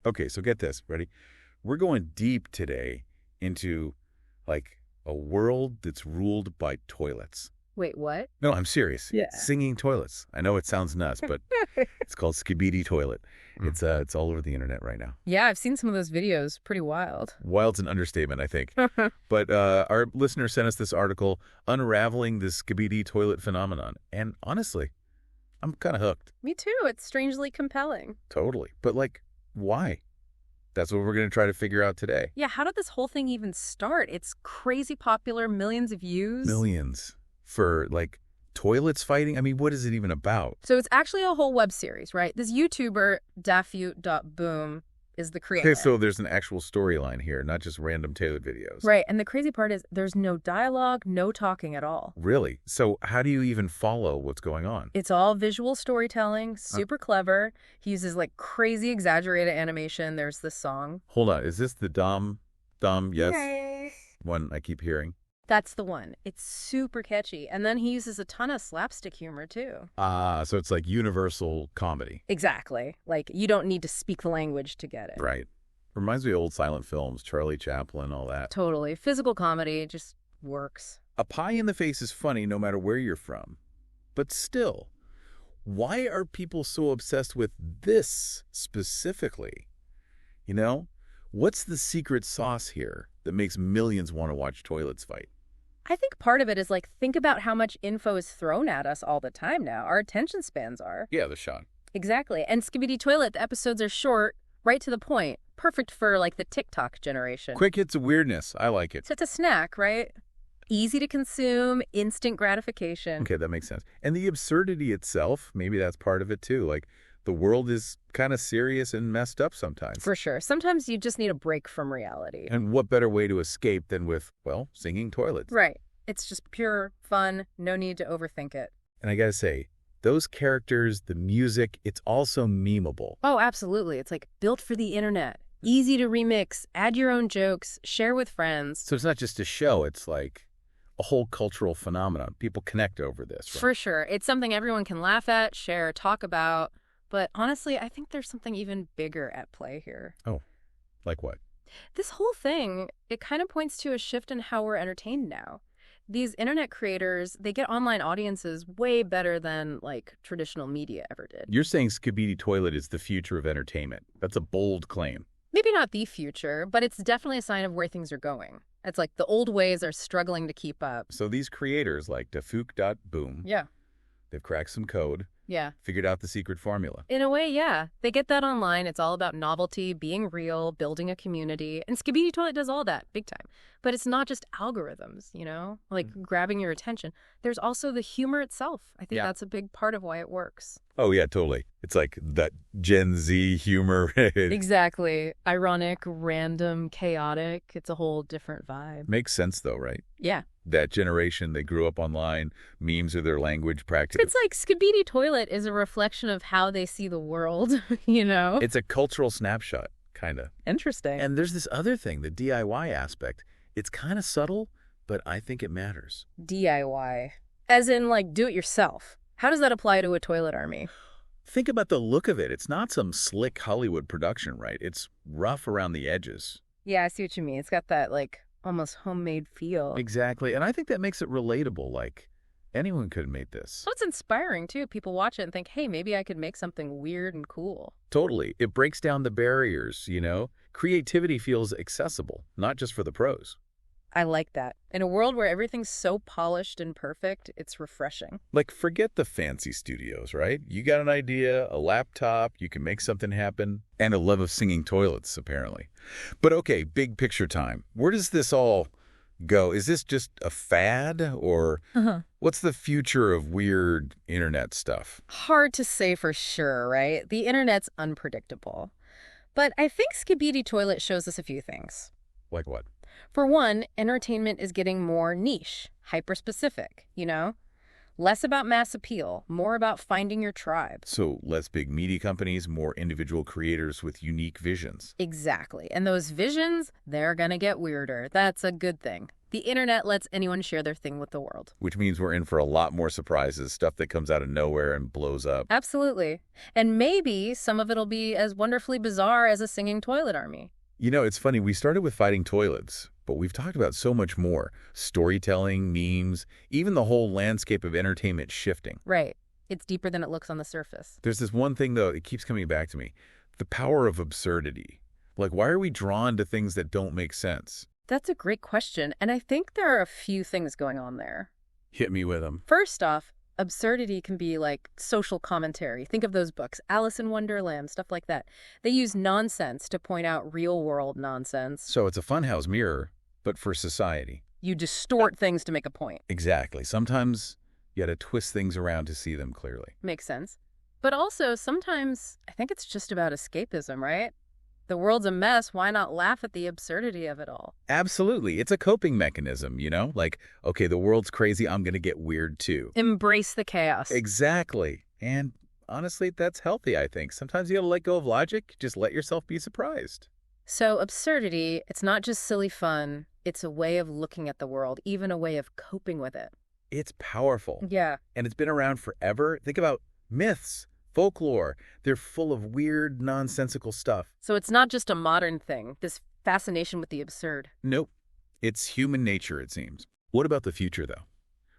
Okay, so get this. Ready? We're going deep today into, like, a world that's ruled by toilets. Wait, what? No, I'm serious. Yeah. Singing toilets. I know it sounds nuts, but it's called Skibidi Toilet. It's all over the internet right now. Yeah, I've seen some of those videos. Pretty wild. Wild's an understatement, I think. But our listener sent us this article, Unraveling the Skibidi Toilet Phenomenon. And honestly, I'm kind of hooked. Me too. It's strangely compelling. Totally. But, like, why? That's what we're going to try to figure out today. Yeah, how did this whole thing even start? It's crazy popular, millions of views. Millions. For, like, toilets fighting? I mean, what is it even about? So it's actually a whole web series, right? This YouTuber, dafu.boom, is the creator. Okay, so there's an actual storyline here, not just random toilet videos. Right, and the crazy part is there's no dialogue, no talking at all. Really? So how do you even follow what's going on? It's all visual storytelling, super clever. He uses like crazy exaggerated animation. There's this song. Hold on, is this the Dom, yes, one I keep hearing? That's the one. It's super catchy. And then he uses a ton of slapstick humor, too. So it's like universal comedy. Exactly. Like, you don't need to speak the language to get it. Right. Reminds me of old silent films, Charlie Chaplin, all that. Totally. Physical comedy just works. A pie in the face is funny no matter where you're from. But still, why are people so obsessed with this specifically? You know? What's the secret sauce here that makes millions want to watch toilets fight? I think part of it is like, think about how much info is thrown at us all the time now. Our attention spans are. Yeah, the shot. Exactly. And Skibidi Toilet, the episodes are short, right to the point. Perfect for like the TikTok generation. Quick hits of weirdness. I like it. So it's a snack, right? Easy to consume, instant gratification. Okay, that makes sense. And the absurdity itself, maybe that's part of it too. Like, the world is kind of serious and messed up sometimes. For sure. Sometimes you just need a break from reality. And what better way to escape than with, well, singing toilets? Right. It's just pure fun. No need to overthink it. And I gotta say, those characters, the music, it's also memeable. Oh, absolutely. It's like built for the internet. Easy to remix, add your own jokes, share with friends. So it's not just a show, it's like a whole cultural phenomenon. People connect over this. Right? For sure. It's something everyone can laugh at, share, talk about. But honestly, I think there's something even bigger at play here. Oh, like what? This whole thing, it kind of points to a shift in how we're entertained now. These internet creators, they get online audiences way better than, like, traditional media ever did. You're saying Skibidi Toilet is the future of entertainment. That's a bold claim. Maybe not the future, but it's definitely a sign of where things are going. It's like the old ways are struggling to keep up. So these creators like Dafuk.boom, Yeah. they've cracked some code, Yeah. figured out the secret formula. In a way, yeah. They get that online. It's all about novelty, being real, building a community. And Skibidi Toilet does all that, big time. But it's not just algorithms, you know? Like, grabbing your attention. There's also the humor itself. I think that's a big part of why it works. Oh, yeah, totally. It's like that Gen Z humor. Exactly. Ironic, random, chaotic. It's a whole different vibe. Makes sense, though, right? Yeah. That generation, they grew up online. Memes are their language practice. It's like Skibidi Toilet is a reflection of how they see the world, you know? It's a cultural snapshot, kind of. Interesting. And there's this other thing, the DIY aspect. It's kind of subtle, but I think it matters. DIY. As in, like, do it yourself. How does that apply to a toilet army? Think about the look of it. It's not some slick Hollywood production, right? It's rough around the edges. Yeah, I see what you mean. It's got that, like, almost homemade feel. Exactly. And I think that makes it relatable. Like, anyone could make this. So it's inspiring, too. People watch it and think, hey, maybe I could make something weird and cool. Totally. It breaks down the barriers, you know? Creativity feels accessible, not just for the pros. I like that. In a world where everything's so polished and perfect, it's refreshing. Like, forget the fancy studios, right? You got an idea, a laptop, you can make something happen, and a love of singing toilets, apparently. But okay, big picture time. Where does this all go? Is this just a fad, or what's the future of weird internet stuff? Hard to say for sure, right? The internet's unpredictable. But I think Skibidi Toilet shows us a few things. Like what? For one, entertainment is getting more niche, hyper-specific, you know? Less about mass appeal, more about finding your tribe. So less big media companies, more individual creators with unique visions. Exactly. And those visions, they're gonna get weirder. That's a good thing. The internet lets anyone share their thing with the world. Which means we're in for a lot more surprises, stuff that comes out of nowhere and blows up. Absolutely. And maybe some of it'll be as wonderfully bizarre as a singing toilet army. You know, it's funny, we started with fighting toilets, but we've talked about so much more. Storytelling, memes, even the whole landscape of entertainment shifting. Right. It's deeper than it looks on the surface. There's this one thing, though, it keeps coming back to me. The power of absurdity. Like, why are we drawn to things that don't make sense? That's a great question, and I think there are a few things going on there. Hit me with them. First off, absurdity can be like social commentary. Think of those books, Alice in Wonderland, stuff like that. They use nonsense to point out real-world nonsense. So it's a funhouse mirror, but for society. You distort things to make a point. Exactly. Sometimes you gotta twist things around to see them clearly. Makes sense. But also, sometimes I think it's just about escapism, right? The world's a mess, why not laugh at the absurdity of it all? Absolutely. It's a coping mechanism, you know? Like, okay, the world's crazy, I'm gonna get weird too. Embrace the chaos. Exactly. And honestly, that's healthy, I think. Sometimes you gotta let go of logic, just let yourself be surprised. So absurdity, it's not just silly fun, it's a way of looking at the world, even a way of coping with it. It's powerful. Yeah. And it's been around forever. Think about myths, folklore. They're full of weird, nonsensical stuff. So it's not just a modern thing, this fascination with the absurd. Nope. It's human nature, it seems. What about the future, though?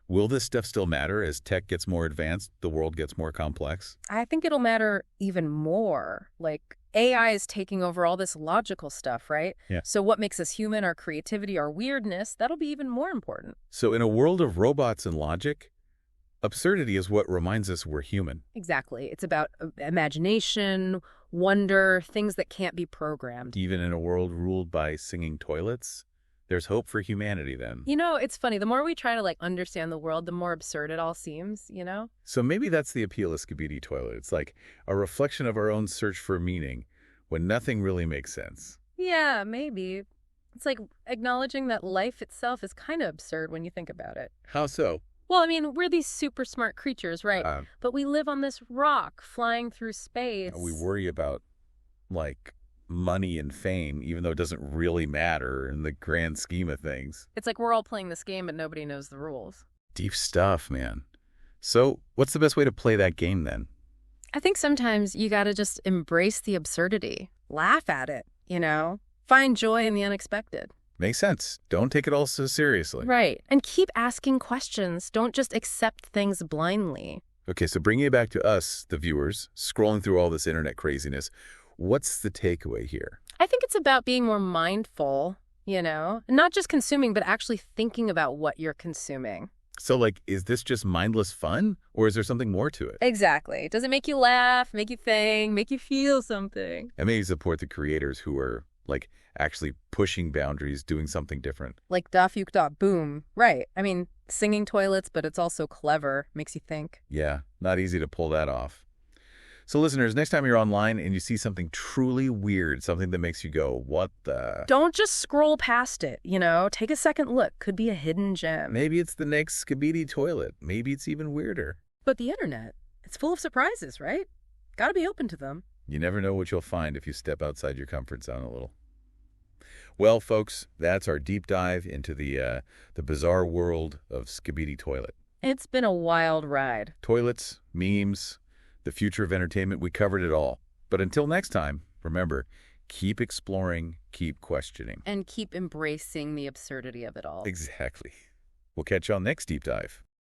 Will this stuff still matter as tech gets more advanced, the world gets more complex? I think it'll matter even more. Like, AI is taking over all this logical stuff, right? Yeah. So what makes us human, our creativity, our weirdness, that'll be even more important. So in a world of robots and logic, absurdity is what reminds us we're human. Exactly. It's about imagination, wonder, things that can't be programmed. Even in a world ruled by singing toilets, there's hope for humanity then. You know, it's funny. The more we try to, understand the world, the more absurd it all seems, you know? So maybe that's the appeal of Skibidi Toilet. It's like a reflection of our own search for meaning when nothing really makes sense. Yeah, maybe. It's like acknowledging that life itself is kind of absurd when you think about it. How so? Well, I mean, we're these super smart creatures, right? But we live on this rock flying through space. We worry about, money and fame, even though it doesn't really matter in the grand scheme of things. It's like we're all playing this game, but nobody knows the rules. Deep stuff, man. So what's the best way to play that game, then? I think sometimes you gotta just embrace the absurdity. Laugh at it, you know? Find joy in the unexpected. Makes sense. Don't take it all so seriously. Right. And keep asking questions. Don't just accept things blindly. Okay, so bringing it back to us, the viewers, scrolling through all this internet craziness, what's the takeaway here? I think it's about being more mindful, you know? Not just consuming, but actually thinking about what you're consuming. So, is this just mindless fun, or is there something more to it? Exactly. Does it make you laugh, make you think, make you feel something? And maybe support the creators who are, actually pushing boundaries, doing something different. Like Da Fuke Da Boom. Right. I mean, singing toilets, but it's also clever. Makes you think. Yeah, not easy to pull that off. So listeners, next time you're online and you see something truly weird, something that makes you go, what the? Don't just scroll past it, you know? Take a second look. Could be a hidden gem. Maybe it's the next Skibidi Toilet. Maybe it's even weirder. But the internet, it's full of surprises, right? Gotta be open to them. You never know what you'll find if you step outside your comfort zone a little. Well, folks, that's our deep dive into the bizarre world of Skibidi Toilet. It's been a wild ride. Toilets, memes, the future of entertainment, we covered it all. But until next time, remember, keep exploring, keep questioning. And keep embracing the absurdity of it all. Exactly. We'll catch you on next deep dive.